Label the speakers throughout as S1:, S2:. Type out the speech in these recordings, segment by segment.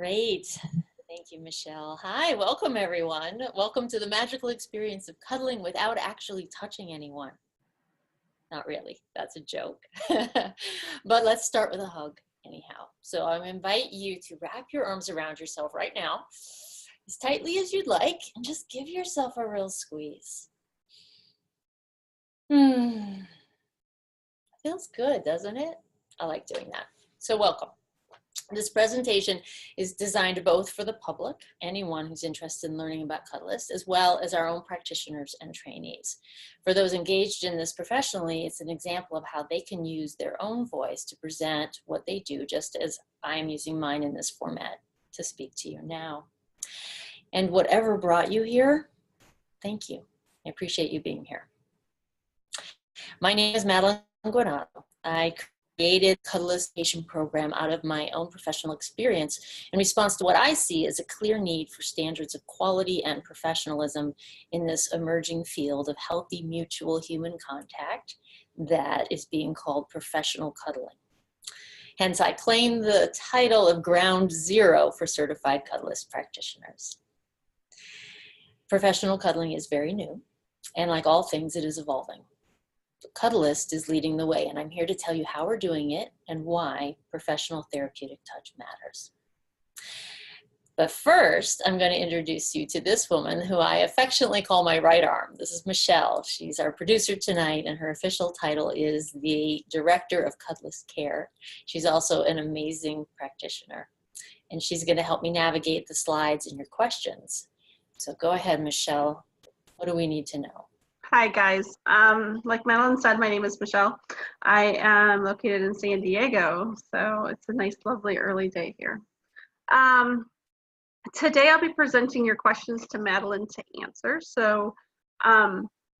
S1: Great. Thank you, Michelle. Hi, welcome everyone. Welcome to the magical experience of cuddling without actually touching anyone. Not really, that's a joke. But let's start with a hug anyhow. So I invite you to wrap your arms around yourself right now, as tightly as you'd like, and just give yourself a real squeeze. Feels good, doesn't it? I like doing that. So welcome. This presentation is designed both for the public, anyone who's interested in learning about Cuddlist, as well as our own practitioners and trainees. For those engaged in this professionally, it's an example of how they can use their own voice to present what they do, just as I am using mine in this format to speak to you now. And whatever brought you here, thank you. I appreciate you being here. My name is Madelon Guinazzo. I created the Cuddlist program out of my own professional experience in response to what I see as a clear need for standards of quality and professionalism in this emerging field of healthy mutual human contact that is being called professional cuddling. Hence, I claim the title of Ground Zero for certified Cuddlist practitioners. Professional cuddling is very new, and like all things, it is evolving. Cuddlist is leading the way, and I'm here to tell you how we're doing it and why professional therapeutic touch matters. But first, I'm going to introduce you to this woman who I affectionately call my right arm. This is Michelle. She's our producer tonight, and her official title is the Director of Cuddlist Care. She's also an amazing practitioner, and she's going to help me navigate the slides and your questions. So go ahead, Michelle. What do we need to know?
S2: Hi guys, like Madelon said, my name is Michelle. I am located in San Diego, so it's a nice, lovely early day here. Today I'll be presenting your questions to Madelon to answer, so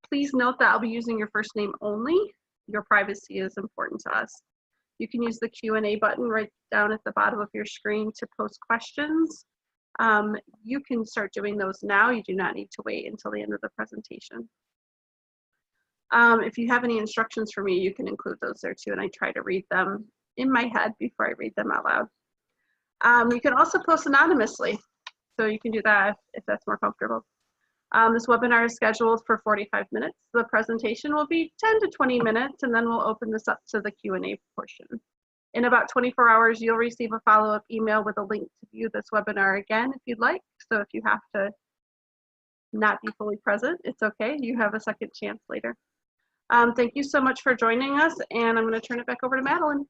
S2: please note that I'll be using your first name only. Your privacy is important to us. You can use the Q&A button right down at the bottom of your screen to post questions. You can start doing those now. You do not need to wait until the end of the presentation. If you have any instructions for me, you can include those there too, and I try to read them in my head before I read them out loud. You can also post anonymously, so you can do that if that's more comfortable. This webinar is scheduled for 45 minutes. The presentation will be 10 to 20 minutes, and then we'll open this up to the Q&A portion. In about 24 hours, you'll receive a follow-up email with a link to view this webinar again if you'd like. So if you have to not be fully present, it's okay. You have a second chance later. Thank you so much for joining us, and I'm going to turn it back over to Madelon.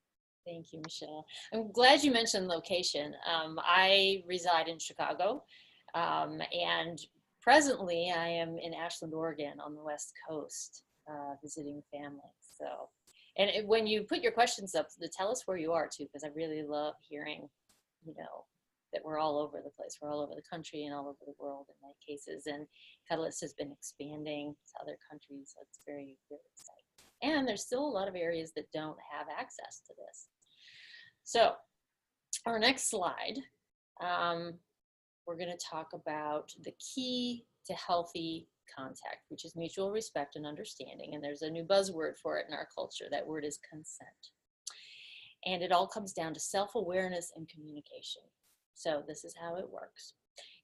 S1: Thank you, Michelle. I'm glad you mentioned location. I reside in Chicago, and presently I am in Ashland, Oregon on the West Coast, visiting family. So, and when you put your questions up, tell us where you are too, because I really love hearing, you know, that we're all over the place. We're all over the country and all over the world in many cases. And Cuddlist has been expanding to other countries. So it's very, very exciting. And there's still a lot of areas that don't have access to this. So our next slide, we're going to talk about the key to healthy contact, which is mutual respect and understanding. And there's a new buzzword for it in our culture. That word is consent. And it all comes down to self-awareness and communication. So this is how it works.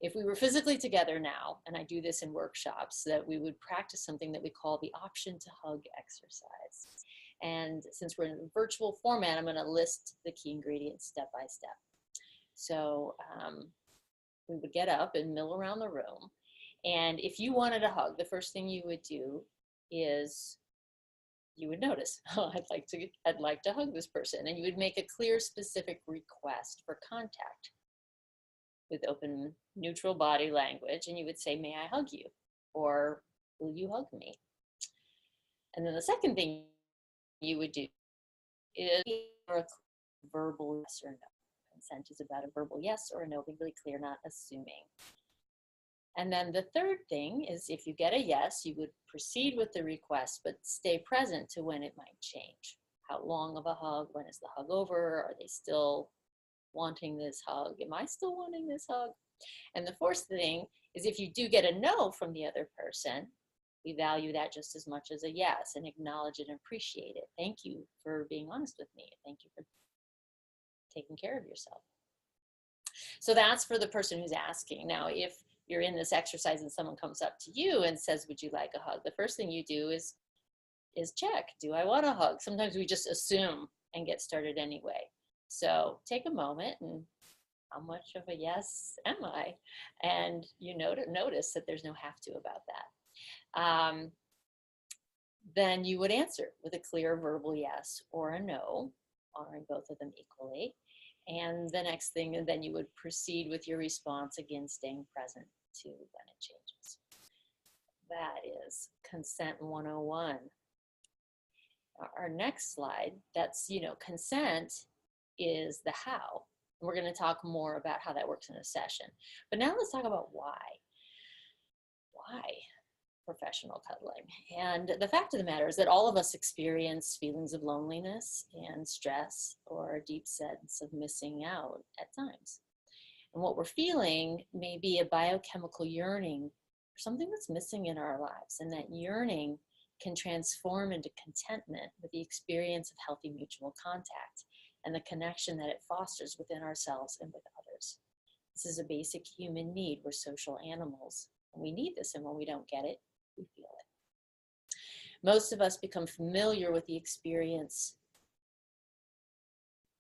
S1: If we were physically together now, and I do this in workshops, that we would practice something that we call the option to hug exercise. And since we're in a virtual format, I'm going to list the key ingredients step by step. So we would get up and mill around the room. And if you wanted a hug, the first thing you would do is you would notice, oh, I'd like to hug this person. And you would make a clear, specific request for contact with open, neutral body language, and you would say, may I hug you? Or will you hug me? And then the second thing you would do is a verbal yes or no. Consent is about a verbal yes or a no, being really clear, not assuming. And then the third thing is, if you get a yes, you would proceed with the request, but stay present to when it might change. How long of a hug? When is the hug over? Are they still wanting this hug? Am I still wanting this hug? And the fourth thing is, if you do get a no from the other person, we value that just as much as a yes and acknowledge it and appreciate it. Thank you for being honest with me. Thank you for taking care of yourself. So that's for the person who's asking. Now, if you're in this exercise and someone comes up to you and says, would you like a hug? The first thing you do is check, do I want a hug? Sometimes we just assume and get started anyway. So take a moment and how much of a yes am I? And you notice that there's no have to about that. Then you would answer with a clear verbal yes or a no, honoring both of them equally. And the next thing, and then you would proceed with your response, again, staying present to when it changes. That is consent 101. Our next slide, that's, consent is the how. We're going to talk more about how that works in a session. But now let's talk about why. Why professional cuddling? And the fact of the matter is that all of us experience feelings of loneliness and stress or a deep sense of missing out at times. And what we're feeling may be a biochemical yearning for something that's missing in our lives. And that yearning can transform into contentment with the experience of healthy mutual contact and the connection that it fosters within ourselves and with others. This is a basic human need. We're social animals, and we need this, and when we don't get it, we feel it. Most of us become familiar with the experience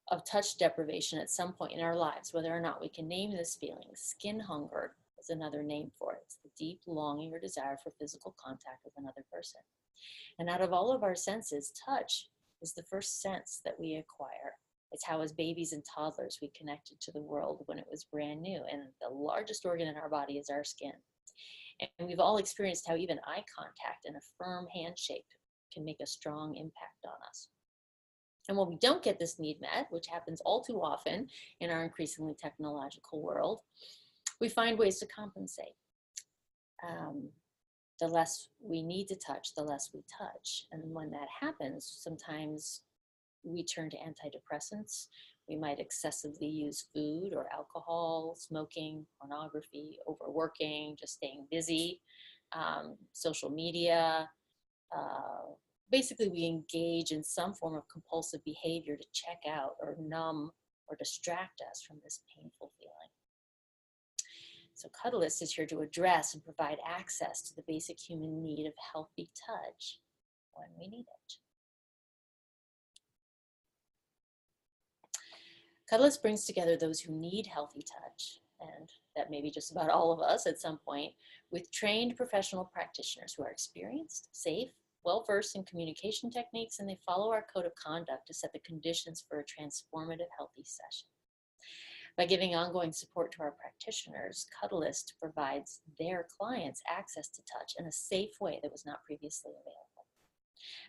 S1: of touch deprivation at some point in our lives, whether or not we can name this feeling. Skin hunger is another name for it. It's the deep longing or desire for physical contact with another person. And out of all of our senses, touch is the first sense that we acquire. It's how, as babies and toddlers, we connected to the world when it was brand new. And the largest organ in our body is our skin. And we've all experienced how even eye contact and a firm handshake can make a strong impact on us. And when we don't get this need met, which happens all too often in our increasingly technological world, we find ways to compensate. The less we need to touch, the less we touch. And when that happens, sometimes we turn to antidepressants. We might excessively use food or alcohol, smoking, pornography, overworking, just staying busy, social media. Basically, we engage in some form of compulsive behavior to check out or numb or distract us from this painful feeling. So Cuddlist is here to address and provide access to the basic human need of healthy touch when we need it. Cuddlist brings together those who need healthy touch, and that may be just about all of us at some point, with trained professional practitioners who are experienced, safe, well-versed in communication techniques, and they follow our code of conduct to set the conditions for a transformative, healthy session. By giving ongoing support to our practitioners, Cuddlist provides their clients access to touch in a safe way that was not previously available.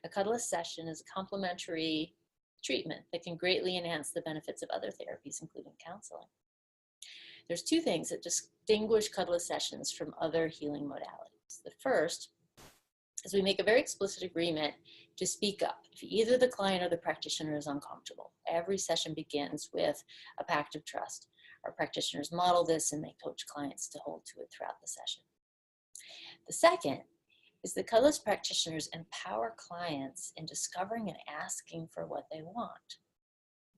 S1: A Cuddlist session is a complementary treatment that can greatly enhance the benefits of other therapies, including counseling. There's two things that distinguish Cuddlist sessions from other healing modalities. The first is we make a very explicit agreement to speak up if either the client or the practitioner is uncomfortable. Every session begins with a pact of trust. Our practitioners model this and they coach clients to hold to it throughout the session. The second is that Cuddlist practitioners empower clients in discovering and asking for what they want.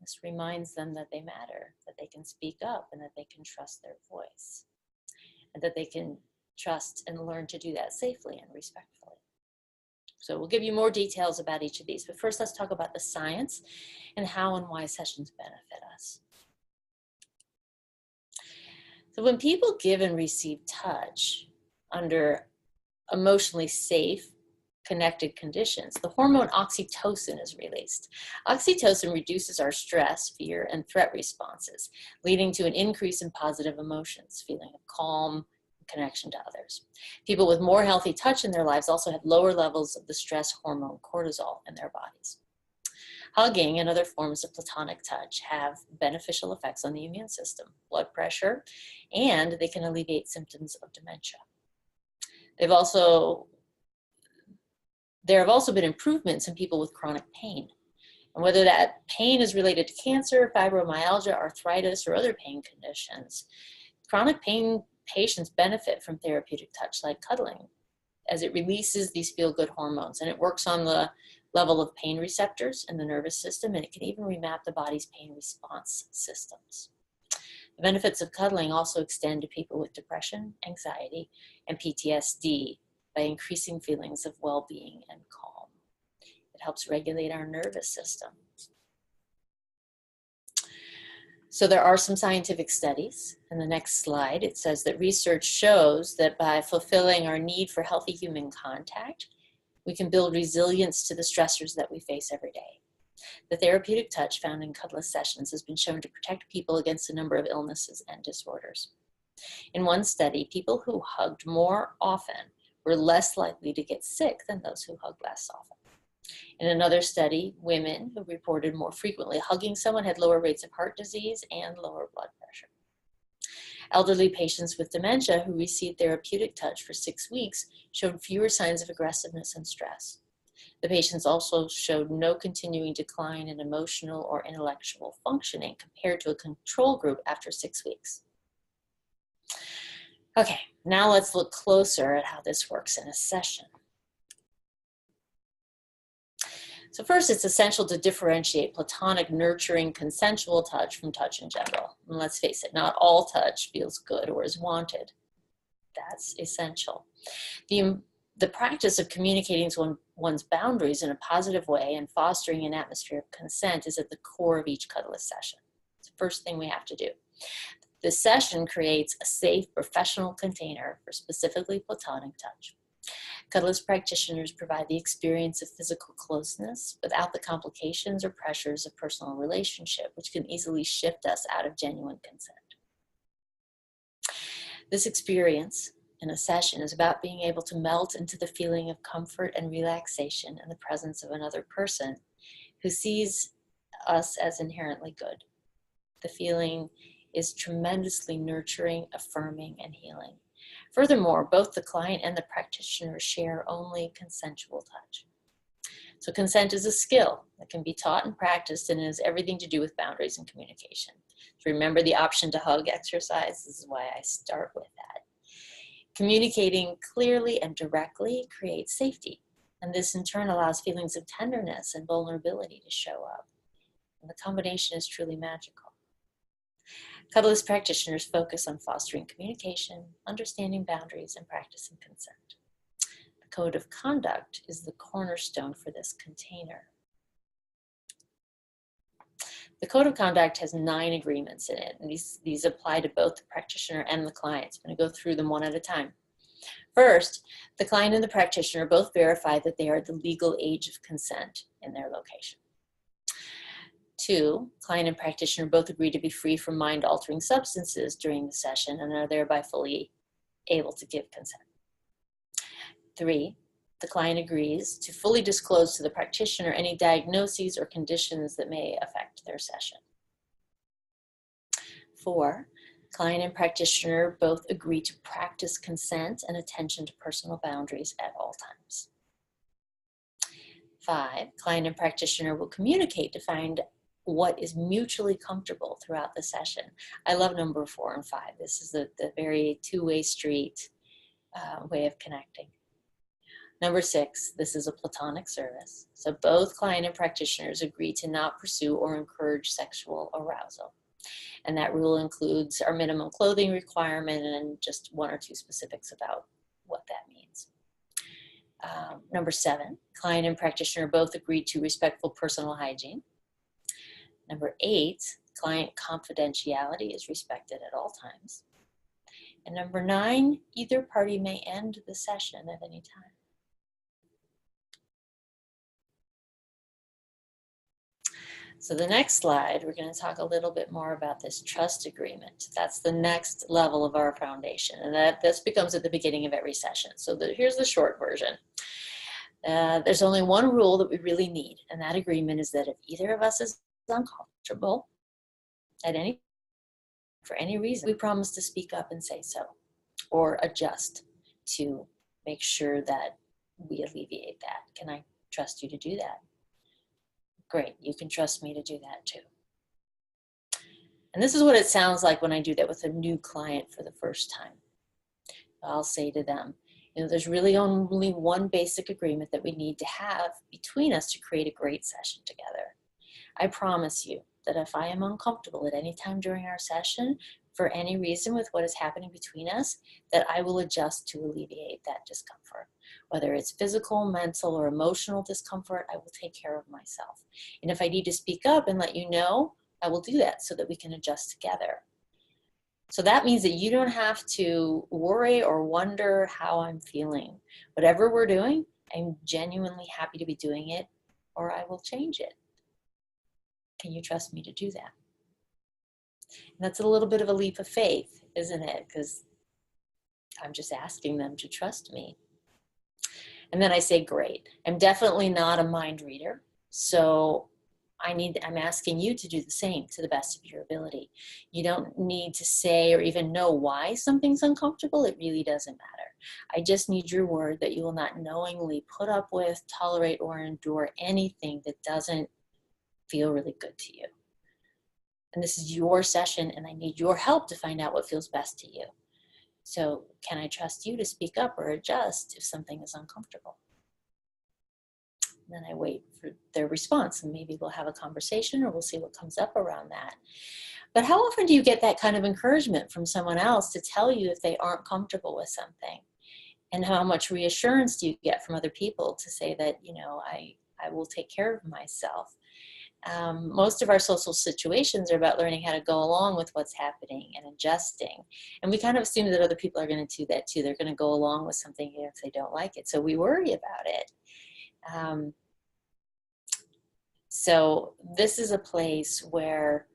S1: This reminds them that they matter, that they can speak up, and that they can trust their voice, and that they can trust and learn to do that safely and respectfully. So we'll give you more details about each of these, but first let's talk about the science and how and why sessions benefit us. So when people give and receive touch under emotionally safe, connected conditions, the hormone oxytocin is released. Oxytocin reduces our stress, fear, and threat responses, leading to an increase in positive emotions, feeling of calm, connection to others. People with more healthy touch in their lives also have lower levels of the stress hormone cortisol in their bodies. Hugging and other forms of platonic touch have beneficial effects on the immune system, blood pressure, and they can alleviate symptoms of dementia. There have also been improvements in people with chronic pain. And whether that pain is related to cancer, fibromyalgia, arthritis, or other pain conditions, chronic pain patients benefit from therapeutic touch like cuddling, as it releases these feel-good hormones, and it works on the level of pain receptors in the nervous system, and it can even remap the body's pain response systems. The benefits of cuddling also extend to people with depression, anxiety, and PTSD by increasing feelings of well-being and calm. It helps regulate our nervous system. So there are some scientific studies. In the next slide, it says that research shows that by fulfilling our need for healthy human contact, we can build resilience to the stressors that we face every day. The therapeutic touch found in Cuddlist sessions has been shown to protect people against a number of illnesses and disorders. In one study, people who hugged more often were less likely to get sick than those who hugged less often. In another study, women who reported more frequently hugging someone had lower rates of heart disease and lower blood pressure. Elderly patients with dementia who received therapeutic touch for 6 weeks showed fewer signs of aggressiveness and stress. The patients also showed no continuing decline in emotional or intellectual functioning compared to a control group after 6 weeks. Okay, now let's look closer at how this works in a session. So first, it's essential to differentiate platonic, nurturing, consensual touch from touch in general. And let's face it, not all touch feels good or is wanted. That's essential. The practice of communicating to one's boundaries in a positive way and fostering an atmosphere of consent is at the core of each Cuddlist session. It's the first thing we have to do. This session creates a safe, professional container for specifically platonic touch. Cuddlist practitioners provide the experience of physical closeness without the complications or pressures of personal relationship, which can easily shift us out of genuine consent. This experience in a session is about being able to melt into the feeling of comfort and relaxation in the presence of another person who sees us as inherently good. The feeling is tremendously nurturing, affirming, and healing. Furthermore, both the client and the practitioner share only consensual touch. So consent is a skill that can be taught and practiced, and it has everything to do with boundaries and communication. So remember the option to hug exercise. This is why I start with that. Communicating clearly and directly creates safety, and this in turn allows feelings of tenderness and vulnerability to show up. And the combination is truly magical. Cuddlist practitioners focus on fostering communication, understanding boundaries, and practicing consent. The code of conduct is the cornerstone for this container. The code of conduct has 9 agreements in it, and these apply to both the practitioner and the client. I'm going to go through them one at a time. First, the client and the practitioner both verify that they are the legal age of consent in their location. 2, client and practitioner both agree to be free from mind-altering substances during the session and are thereby fully able to give consent. 3, the client agrees to fully disclose to the practitioner any diagnoses or conditions that may affect their session. 4, client and practitioner both agree to practice consent and attention to personal boundaries at all times. 5, client and practitioner will communicate to find what is mutually comfortable throughout the session. I love number 4 and 5. This is the very two-way street way of connecting. Number 6, this is a platonic service. So both client and practitioners agree to not pursue or encourage sexual arousal. And that rule includes our minimum clothing requirement and just 1 or 2 specifics about what that means. Number 7, client and practitioner both agree to respectful personal hygiene. Number 8, client confidentiality is respected at all times. And number 9, either party may end the session at any time. So the next slide, we're going to talk a little bit more about this trust agreement. That's the next level of our foundation, and this becomes at the beginning of every session. So here's the short version. There's only one rule that we really need, and that agreement is that if either of us is uncomfortable for any reason, we promise to speak up and say so, or adjust to make sure that we alleviate that. Can I trust you to do that? Great, you can trust me to do that too. And this is what it sounds like when I do that with a new client for the first time. I'll say to them, there's really only one basic agreement that we need to have between us to create a great session together. I promise you that if I am uncomfortable at any time during our session, for any reason with what is happening between us, that I will adjust to alleviate that discomfort. Whether it's physical, mental, or emotional discomfort, I will take care of myself. And if I need to speak up and let you know, I will do that so that we can adjust together. So that means that you don't have to worry or wonder how I'm feeling. Whatever we're doing, I'm genuinely happy to be doing it, or I will change it. Can you trust me to do that? And that's a little bit of a leap of faith, isn't it? Because I'm just asking them to trust me. And then I say, great. I'm definitely not a mind reader, so I'm asking you to do the same to the best of your ability. You don't need to say or even know why something's uncomfortable. It really doesn't matter. I just need your word that you will not knowingly put up with, tolerate, or endure anything that doesn't feel really good to you. And this is your session, and I need your help to find out what feels best to you. So can I trust you to speak up or adjust if something is uncomfortable? And then I wait for their response, and maybe we'll have a conversation or we'll see what comes up around that. But how often do you get that kind of encouragement from someone else to tell you if they aren't comfortable with something? And how much reassurance do you get from other people to say that, you know, I will take care of myself? Most of our social situations are about learning how to go along with what's happening and adjusting. And we kind of assume that other people are going to do that too. They're going to go along with something even if they don't like it. So we worry about it. So this is a place where,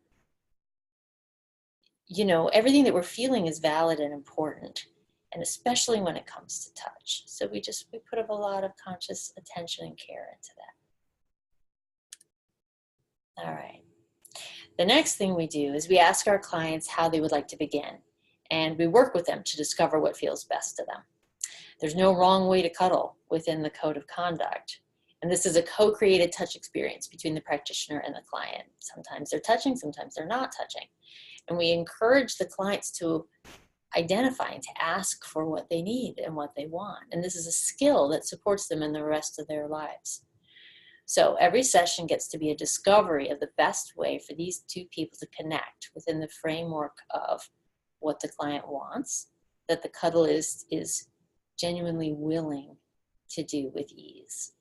S1: you know, everything that we're feeling is valid and important, and especially when it comes to touch. So we put up a lot of conscious attention and care into that. All right. The next thing we do is we ask our clients how they would like to begin, and we work with them to discover what feels best to them. There's no wrong way to cuddle within the code of conduct. And this is a co-created touch experience between the practitioner and the client. Sometimes they're touching, sometimes they're not touching. And we encourage the clients to identify and to ask for what they need and what they want. And this is a skill that supports them in the rest of their lives. So every session gets to be a discovery of the best way for these two people to connect within the framework of what the client wants, that the cuddlist is genuinely willing to do with ease.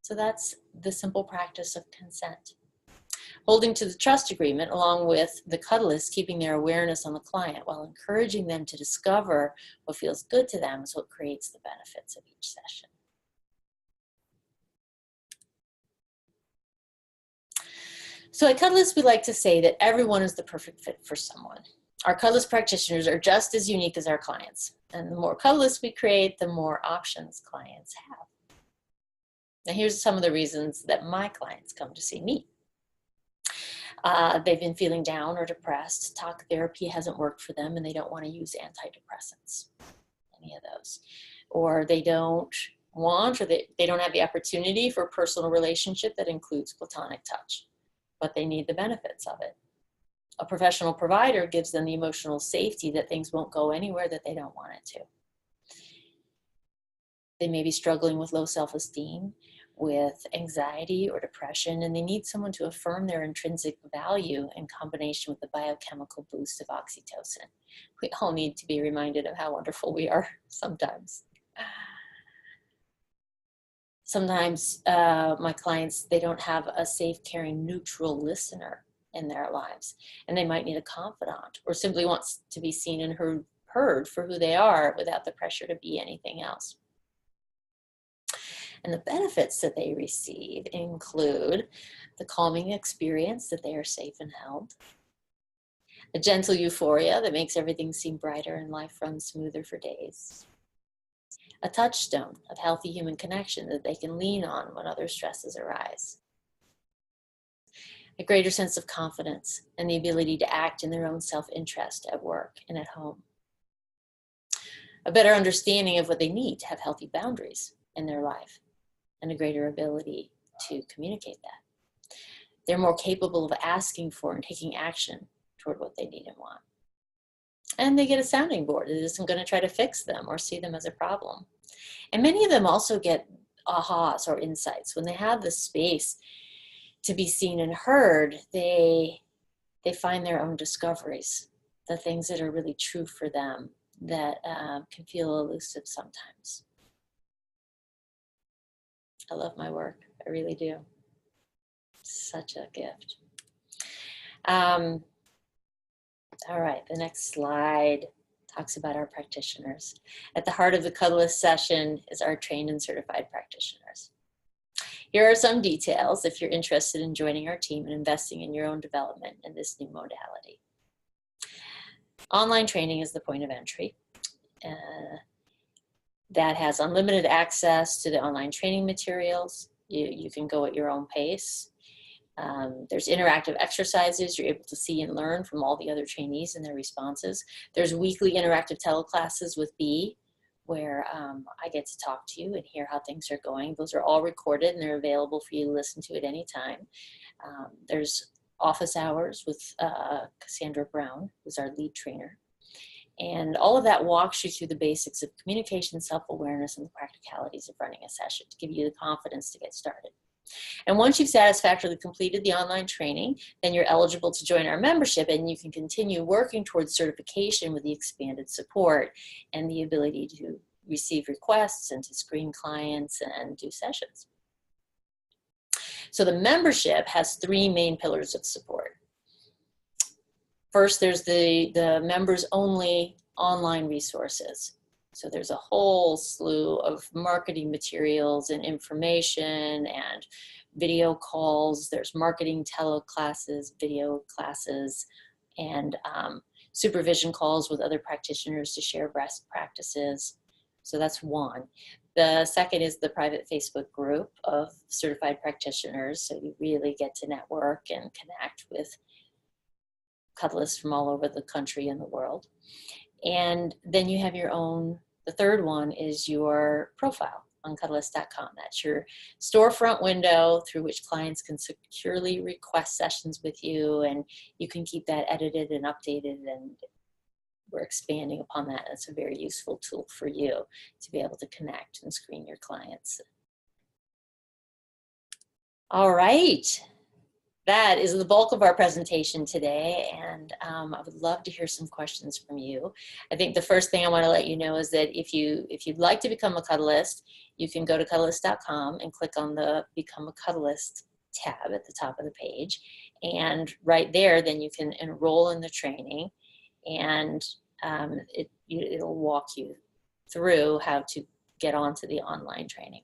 S1: So that's the simple practice of consent. Holding to the trust agreement along with the cuddlist, keeping their awareness on the client while encouraging them to discover what feels good to them is what creates the benefits of each session. So at Cuddlist, we like to say that everyone is the perfect fit for someone. Our Cuddlist practitioners are just as unique as our clients. And the more Cuddlists we create, the more options clients have. Now here's some of the reasons that my clients come to see me. They've been feeling down or depressed. Talk therapy hasn't worked for them and they don't want to use antidepressants, any of those. Or they don't want, or they don't have the opportunity for a personal relationship that includes platonic touch, but they need the benefits of it. A professional provider gives them the emotional safety that things won't go anywhere that they don't want it to. They may be struggling with low self-esteem, with anxiety or depression, and they need someone to affirm their intrinsic value in combination with the biochemical boost of oxytocin. We all need to be reminded of how wonderful we are sometimes. Sometimes my clients, they don't have a safe, caring, neutral listener in their lives, and they might need a confidant or simply wants to be seen and heard for who they are without the pressure to be anything else. And the benefits that they receive include the calming experience that they are safe and held, a gentle euphoria that makes everything seem brighter and life runs smoother for days, a touchstone of healthy human connection that they can lean on when other stresses arise, a greater sense of confidence and the ability to act in their own self-interest at work and at home, a better understanding of what they need to have healthy boundaries in their life, and a greater ability to communicate that. They're more capable of asking for and taking action toward what they need and want. And they get a sounding board that isn't going to try to fix them or see them as a problem. And many of them also get ahas or insights. When they have the space to be seen and heard, they find their own discoveries the things that are really true for them that can feel elusive sometimes. I love my work. I really do. Such a gift. All right, the next slide talks about our practitioners. At the heart of the Cuddlist session is our trained and certified practitioners. Here are some details if you're interested in joining our team and investing in your own development in this new modality. Online training is the point of entry. That has unlimited access to the online training materials. You can go at your own pace. There's interactive exercises you're able to see and learn from all the other trainees and their responses. There's weekly interactive teleclasses with B, where I get to talk to you and hear how things are going. Those are all recorded and they're available for you to listen to at any time. There's office hours with Cassandra Brown, who's our lead trainer. And all of that walks you through the basics of communication, self-awareness, and the practicalities of running a session to give you the confidence to get started. And once you've satisfactorily completed the online training, then you're eligible to join our membership, and you can continue working towards certification with the expanded support and the ability to receive requests and to screen clients and do sessions. So the membership has three main pillars of support. First, there's the members only online resources. So there's a whole slew of marketing materials and information and video calls. There's marketing teleclasses, video classes, and supervision calls with other practitioners to share best practices. So that's one. The second is the private Facebook group of certified practitioners. So you really get to network and connect with Cuddlists from all over the country and the world. And then you have your own, the third one is your profile on Cuddlist.com. That's your storefront window through which clients can securely request sessions with you, and you can keep that edited and updated, and we're expanding upon that. It's a very useful tool for you to be able to connect and screen your clients. All right. That is the bulk of our presentation today, and I would love to hear some questions from you. I think the first thing I want to let you know is that if you'd like to become a Cuddlist, you can go to Cuddlist.com and click on the Become a Cuddlist tab at the top of the page, and right there then you can enroll in the training, and it'll walk you through how to get onto the online training.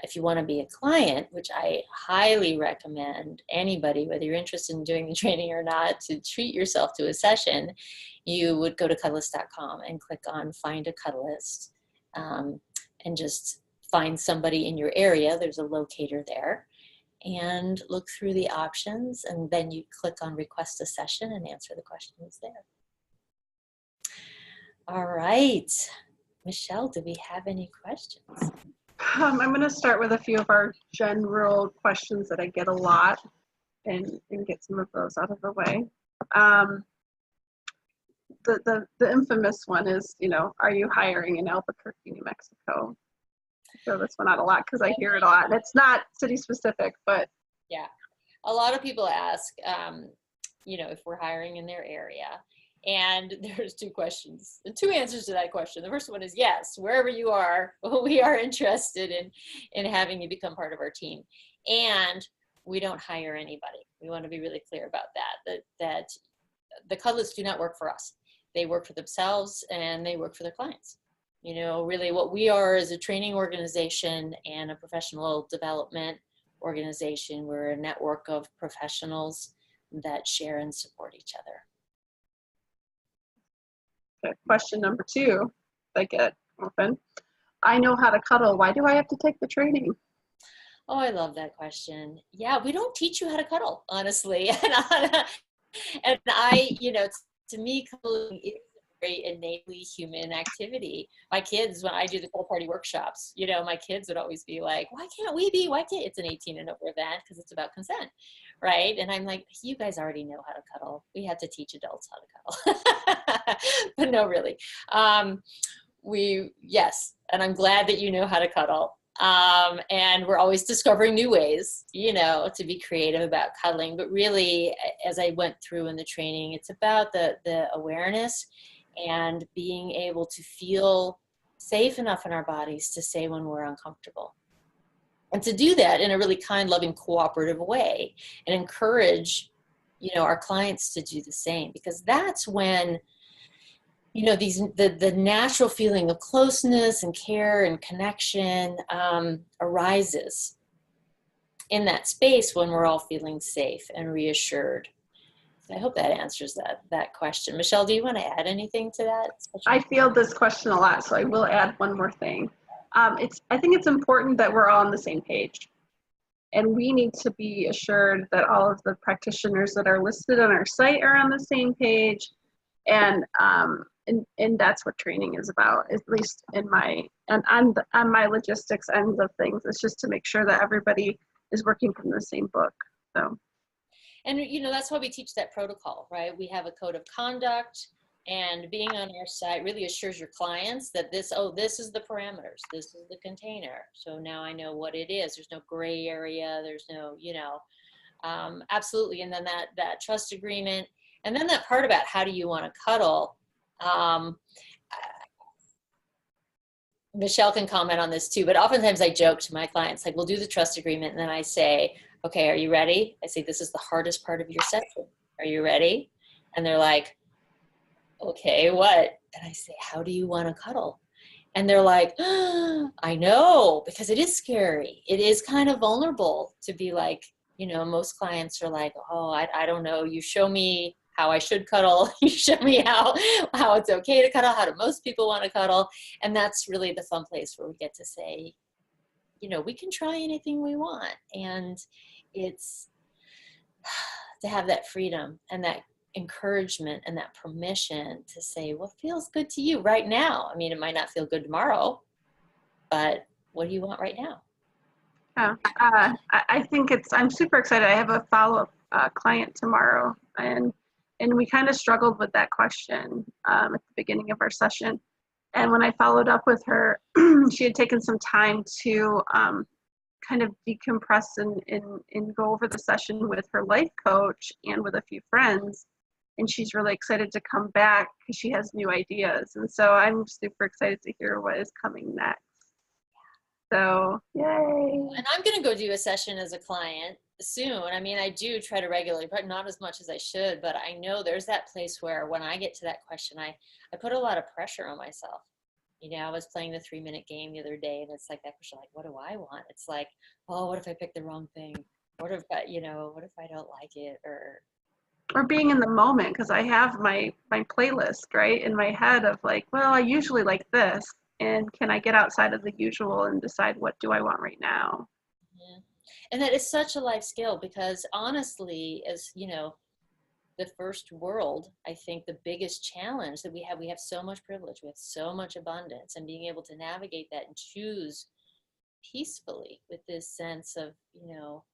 S1: If you want to be a client, which I highly recommend anybody, whether you're interested in doing the training or not, to treat yourself to a session, you would go to Cuddlist.com and click on Find a Cuddlist, and just find somebody in your area. There's a locator there, and look through the options, and then you click on Request a Session and answer the questions there. All right, Michelle, do we have any questions?
S2: I'm going to start with a few of our general questions that I get a lot and get some of those out of the way. The infamous one is, are you hiring in Albuquerque, New Mexico? I throw this one out a lot because I hear it a lot. And it's not city specific, but.
S1: Yeah, a lot of people ask, if we're hiring in their area. And there's two answers to that question. The first one is yes, wherever you are, we are interested in having you become part of our team. And we don't hire anybody. We want to be really clear about that the Cuddlists do not work for us. They work for themselves and they work for their clients. Really what we are is a training organization and a professional development organization. We're a network of professionals that share and support each other.
S2: Okay, question number 2, I get often. I know how to cuddle. Why do I have to take the training?
S1: Oh, I love that question. Yeah, we don't teach you how to cuddle, honestly. And to me, cuddling is a very innately human activity. My kids, when I do the cuddle party workshops, my kids would always be like, why can't it's an 18 and over event because it's about consent, right? And I'm like, you guys already know how to cuddle. We have to teach adults how to cuddle. But no, really. Yes, and I'm glad that you know how to cuddle. And we're always discovering new ways, you know, to be creative about cuddling. But really, as I went through in the training, it's about the awareness and being able to feel safe enough in our bodies to say when we're uncomfortable. And to do that in a really kind, loving, cooperative way, and encourage, you know, our clients to do the same, because that's when, you know, the natural feeling of closeness and care and connection arises in that space when we're all feeling safe and reassured. So I hope that answers that question. Michelle, do you want to add anything to that?
S2: I field this question a lot, so I will add one more thing. I think it's important that we're all on the same page. And we need to be assured that all of the practitioners that are listed on our site are on the same page. And that's what training is about, at least in on my logistics ends of things. It's just to make sure that everybody is working from the same book. So.
S1: And, you know, that's why we teach that protocol, right? We have a code of conduct, and being on our site really assures your clients that this is the parameters, this is the container. So now I know what it is. There's no gray area. There's no, you know, absolutely. And then that trust agreement, and then that part about how do you want to cuddle. Michelle can comment on this too, but oftentimes I joke to my clients, like, we'll do the trust agreement, and then I say, okay, are you ready? I say, this is the hardest part of your session. Are you ready? And they're like, okay, what? And I say, how do you want to cuddle? And they're like, oh, I know, because it is scary. It is kind of vulnerable to be like, you know, most clients are like, oh, I don't know. You show me how I should cuddle. You show me how it's okay to cuddle. How do most people want to cuddle? And that's really the fun place where we get to say, you know, we can try anything we want. And it's to have that freedom and that encouragement and that permission to say what feels good to you right now. I mean, it might not feel good tomorrow, but what do you want right now?
S2: Yeah, I think I'm super excited. I have a follow-up client tomorrow, and we kind of struggled with that question at the beginning of our session. And when I followed up with her, she had taken some time to kind of decompress and go over the session with her life coach and with a few friends. And she's really excited to come back because she has new ideas. And so I'm super excited to hear what is coming next. So, yay.
S1: And I'm going to go do a session as a client soon. I mean, I do try to regularly, but not as much as I should. But I know there's that place where when I get to that question, I put a lot of pressure on myself. You know, I was playing the 3-minute game the other day, and it's like that question, like, what do I want? It's like, oh, what if I pick the wrong thing? What if I don't like it?
S2: Or being in the moment, because I have my playlist, right, in my head of like, well, I usually like this, and can I get outside of the usual and decide what do I want right now?
S1: Yeah. And that is such a life skill, because honestly, as you know, the first world, I think the biggest challenge that we have so much privilege, we have so much abundance, and being able to navigate that and choose peacefully with this sense of, you know,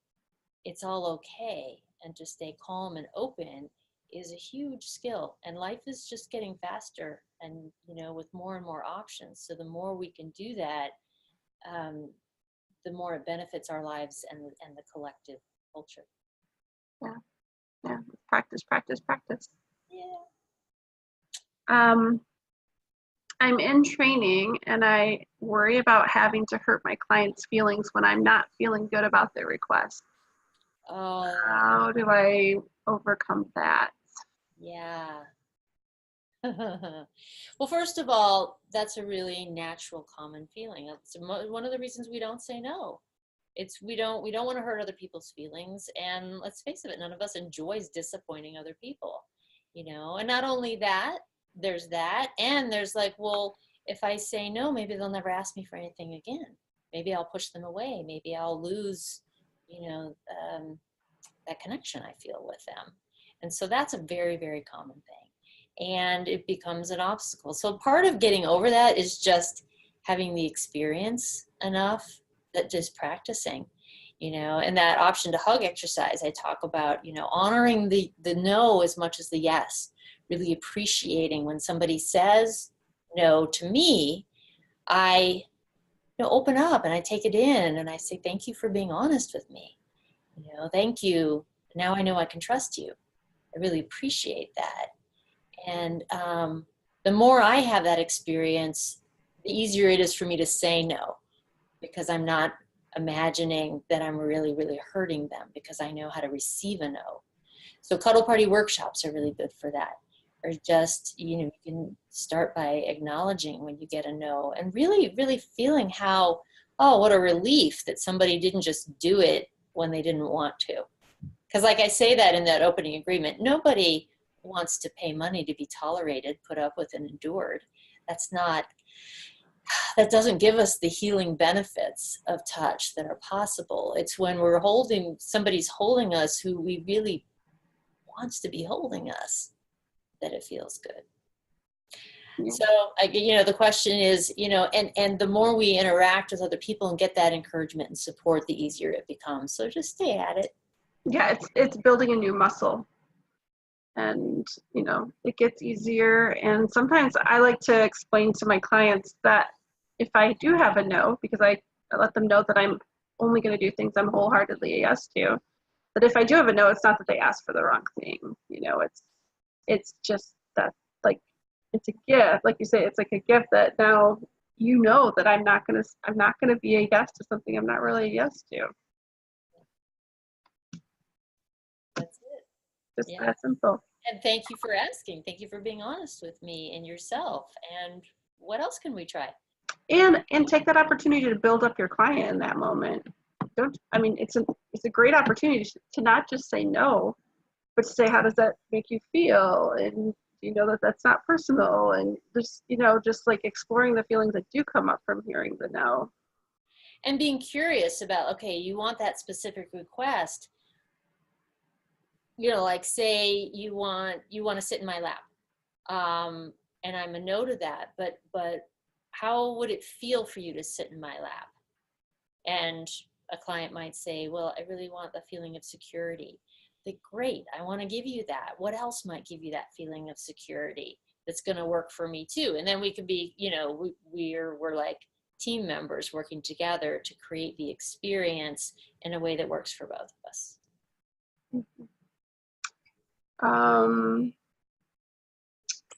S1: it's all okay, and to stay calm and open is a huge skill. And life is just getting faster, and, you know, with more and more options. So the more we can do that, the more it benefits our lives and the collective culture.
S2: Yeah. Yeah, practice, practice, practice.
S1: Yeah.
S2: I'm in training, and I worry about having to hurt my clients' feelings when I'm not feeling good about their request.
S1: Oh.
S2: How do I overcome that?
S1: Yeah. Well, first of all, that's a really natural, common feeling. It's one of the reasons we don't say no. We don't want to hurt other people's feelings, and let's face it, none of us enjoys disappointing other people, you know. And not only that, there's that, and there's like, well, if I say no, maybe they'll never ask me for anything again. Maybe I'll push them away. Maybe I'll lose, you know, that connection I feel with them. And so that's a very, very common thing, and it becomes an obstacle. So part of getting over that is just having the experience enough that just practicing, you know. And that option to hug exercise I talk about, you know, honoring the no as much as the yes, really appreciating when somebody says no to me. I open up, and I take it in, and I say, thank you for being honest with me. Thank you. Now I know I can trust you. I really appreciate that. And the more I have that experience, the easier it is for me to say no, because I'm not imagining that I'm really, really hurting them, because I know how to receive a no. So cuddle party workshops are really good for that. Or just, you can start by acknowledging when you get a no, and really, really feeling how, oh, what a relief that somebody didn't just do it when they didn't want to. Because like I say that in that opening agreement, nobody wants to pay money to be tolerated, put up with, and endured. That doesn't give us the healing benefits of touch that are possible. It's when somebody's holding us who we really wants to be holding us, that it feels good. Yeah. So, the question is, and the more we interact with other people and get that encouragement and support, the easier it becomes. So just stay at it.
S2: Yeah, it's building a new muscle. And, it gets easier. And sometimes I like to explain to my clients that if I do have a no, because I let them know that I'm only going to do things I'm wholeheartedly a yes to, that if I do have a no, it's not that they asked for the wrong thing. It's just that, like, it's a gift. Like you say, it's like a gift that now that I'm not gonna be a yes to something I'm not really a yes to.
S1: That's it.
S2: Just that simple.
S1: And thank you for asking. Thank you for being honest with me and yourself. And what else can we try?
S2: And take that opportunity to build up your client in that moment. It's a great opportunity to not just say no, but to say, how does that make you feel? And that's not personal, and just like exploring the feelings that do come up from hearing the no.
S1: And being curious about, okay, you want that specific request, like say you want to sit in my lap, and I'm a no to that, but how would it feel for you to sit in my lap? And a client might say, well, I really want the feeling of security. Like, great, I want to give you that. What else might give you that feeling of security that's going to work for me too? And then we can be, we're like team members working together to create the experience in a way that works for both of us.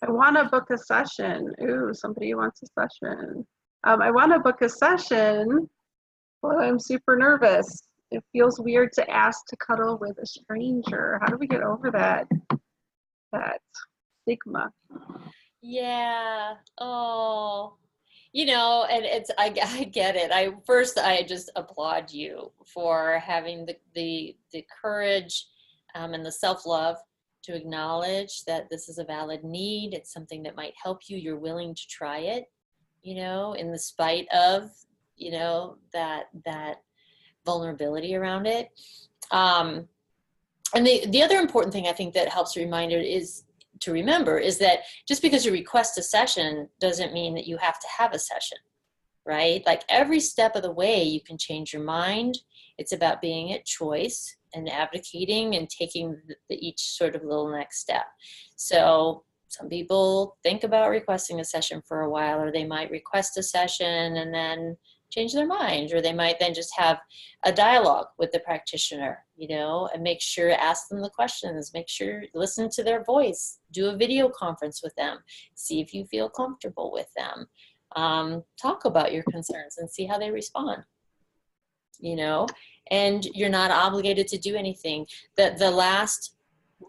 S2: I want to book a session. Ooh, somebody wants a session. I want to book a session. Well, I'm super nervous. It feels weird to ask to cuddle with a stranger. How do we get over that stigma?
S1: Yeah. Oh, and I get it. I just applaud you for having the courage and the self-love to acknowledge that this is a valid need. It's something that might help you. You're willing to try it, in the spite of, that vulnerability around it. And the other important thing I think that helps remember is that just because you request a session doesn't mean that you have to have a session, right? Like every step of the way you can change your mind. It's about being at choice and advocating and taking each sort of little next step. So some people think about requesting a session for a while, or they might request a session and then change their mind, or they might then just have a dialogue with the practitioner, and ask them the questions, make sure, listen to their voice, do a video conference with them, see if you feel comfortable with them, talk about your concerns and see how they respond, and you're not obligated to do anything. The last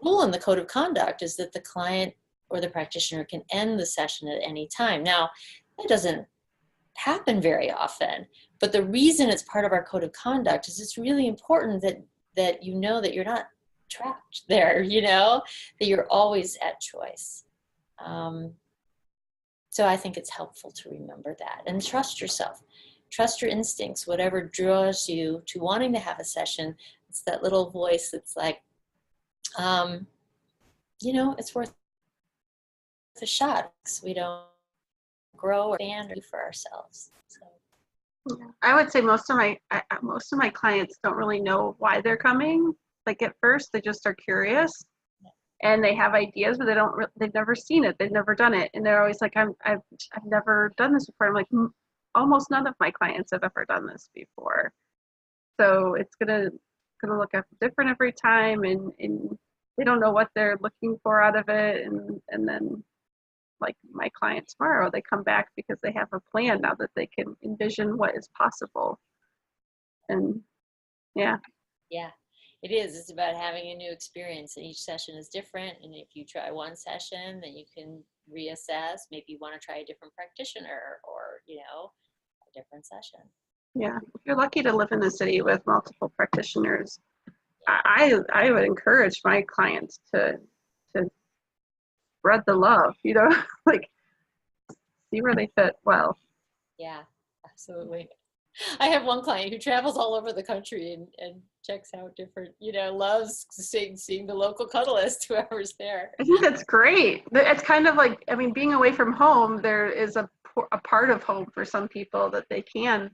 S1: rule in the code of conduct is that the client or the practitioner can end the session at any time. Now, that doesn't happen very often, but the reason it's part of our code of conduct is it's really important that that you're not trapped there, that you're always at choice. So I think it's helpful to remember that and trust yourself, trust your instincts, whatever draws you to wanting to have a session. It's that little voice that's like, it's worth a shot. We don't grow or expand for ourselves. So.
S2: I would say most of my clients don't really know why they're coming. Like at first, they just are curious, and they have ideas, but they've never seen it, they've never done it, and they're always like, I've never done this before. I'm like, almost none of my clients have ever done this before. So it's gonna look different every time, and they don't know what they're looking for out of it, and then like my client tomorrow, they come back because they have a plan now that they can envision what is possible. And yeah.
S1: Yeah, it is. It's about having a new experience, and each session is different. And if you try one session, then you can reassess. Maybe you want to try a different practitioner, or, you know, a different session.
S2: Yeah, if you're lucky to live in a city with multiple practitioners, I would encourage my clients to spread the love, you know, like see where they fit well.
S1: Yeah, absolutely. I have one client who travels all over the country and checks out different, you know, loves seeing the local cuddlist, whoever's there.
S2: I think that's great. It's kind of like, I mean, being away from home, there is a part of home for some people that they can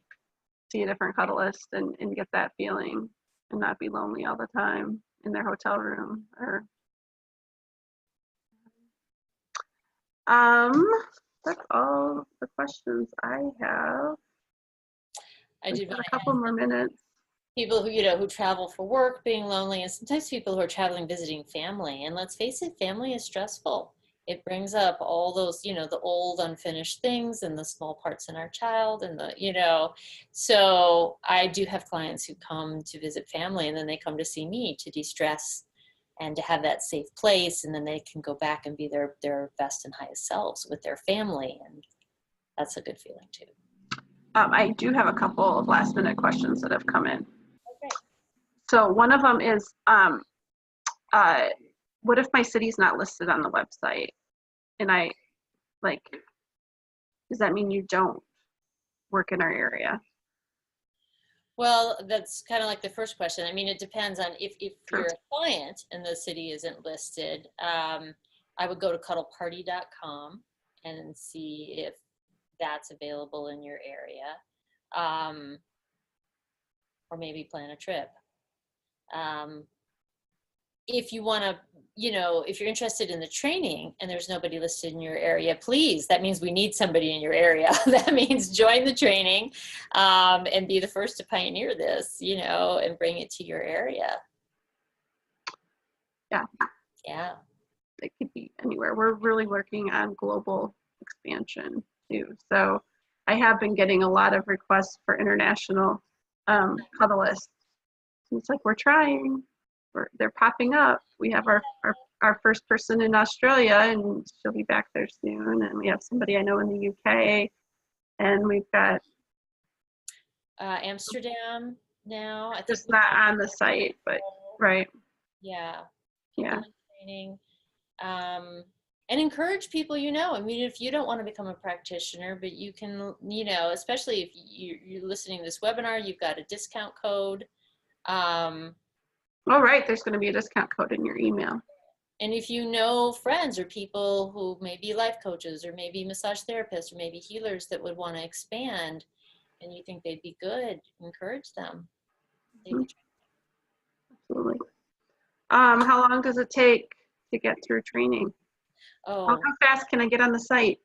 S2: see a different cuddlist and get that feeling and not be lonely all the time in their hotel room. Or that's all the questions I have.
S1: I did
S2: a couple more minutes.
S1: People who, you know, who travel for work being lonely, and sometimes people who are traveling visiting family. And let's face it, family is stressful. It brings up all those, you know, the old unfinished things and the small parts in our child and the, you know, so I do have clients who come to visit family, and then they come to see me to de-stress and to have that safe place, and then they can go back and be their best and highest selves with their family, and that's a good feeling too.
S2: I do have a couple of last minute questions that have come in.
S1: Okay.
S2: So one of them is, what if my city's not listed on the website? And does that mean you don't work in our area?
S1: Well, that's kind of like the first question. I mean, it depends on if
S2: True.
S1: you're a client and the city isn't listed. I would go to cuddleparty.com and see if that's available in your area, or maybe plan a trip. If you want to, you know, if you're interested in the training and there's nobody listed in your area, please, that means we need somebody in your area. That means join the training, and be the first to pioneer this, you know, and bring it to your area.
S2: Yeah.
S1: Yeah.
S2: It could be anywhere. We're really working on global expansion too. So I have been getting a lot of requests for international cuddlists. It's like, we're trying. They're popping up. We have our first person in Australia, and she'll be back there soon. And we have somebody I know in the UK, and we've got
S1: Amsterdam now. I think
S2: just not on the site, but right.
S1: Yeah.
S2: Yeah.
S1: Training. And encourage people, you know, I mean, if you don't want to become a practitioner, but you can, you know, especially if you're listening to this webinar, you've got a discount code.
S2: Oh, right. There's going to be a discount code in your email.
S1: And if you know friends or people who may be life coaches or maybe massage therapists or maybe healers that would want to expand and you think they'd be good, encourage them.
S2: Mm-hmm. Absolutely. How long does it take to get through training?
S1: Oh,
S2: how fast can I get on the site?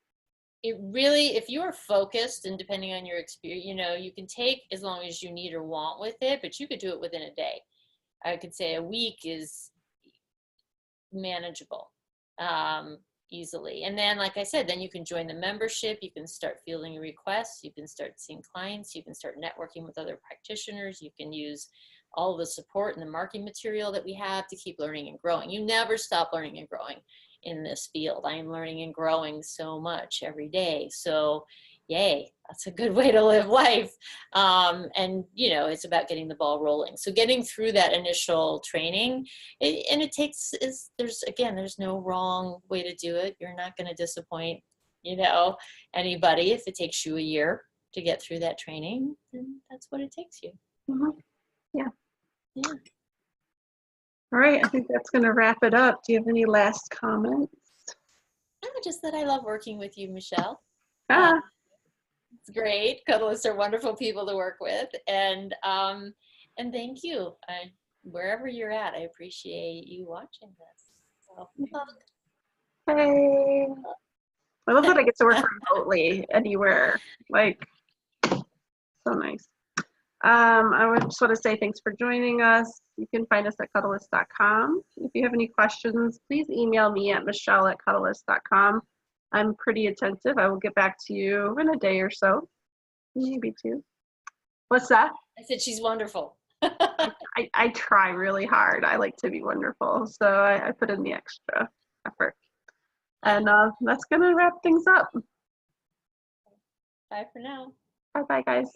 S1: It really, if you are focused and depending on your experience, you know, you can take as long as you need or want with it, but you could do it within a day. I could say a week is manageable, easily. And then, like I said, then you can join the membership, you can start fielding requests, you can start seeing clients, you can start networking with other practitioners, you can use all the support and the marketing material that we have to keep learning and growing. You never stop learning and growing in this field. I am learning and growing so much every day. So yay, that's a good way to live life. And you know, it's about getting the ball rolling. So getting through that initial training, and it takes, there's no wrong way to do it. You're not going to disappoint, you know, anybody. If it takes you a year to get through that training, then that's what it takes you.
S2: Mm-hmm. Yeah.
S1: Yeah.
S2: All right, I think that's going to wrap it up. Do you have any last comments?
S1: No, just that I love working with you, Michelle. It's great. Cuddlists are wonderful people to work with, and thank you. Wherever you're at, I appreciate you watching this. So,
S2: hey, I love that I get to work remotely anywhere. Like, So nice. I would just want to say thanks for joining us. You can find us at Cuddlist.com. If you have any questions, please email me at Michelle@Cuddlist.com. I'm pretty attentive. I will get back to you in a day or so, maybe two. What's that?
S1: I said she's wonderful.
S2: I try really hard. I like to be wonderful, so I put in the extra effort. And that's going to wrap things up.
S1: Bye for now.
S2: Bye-bye, guys.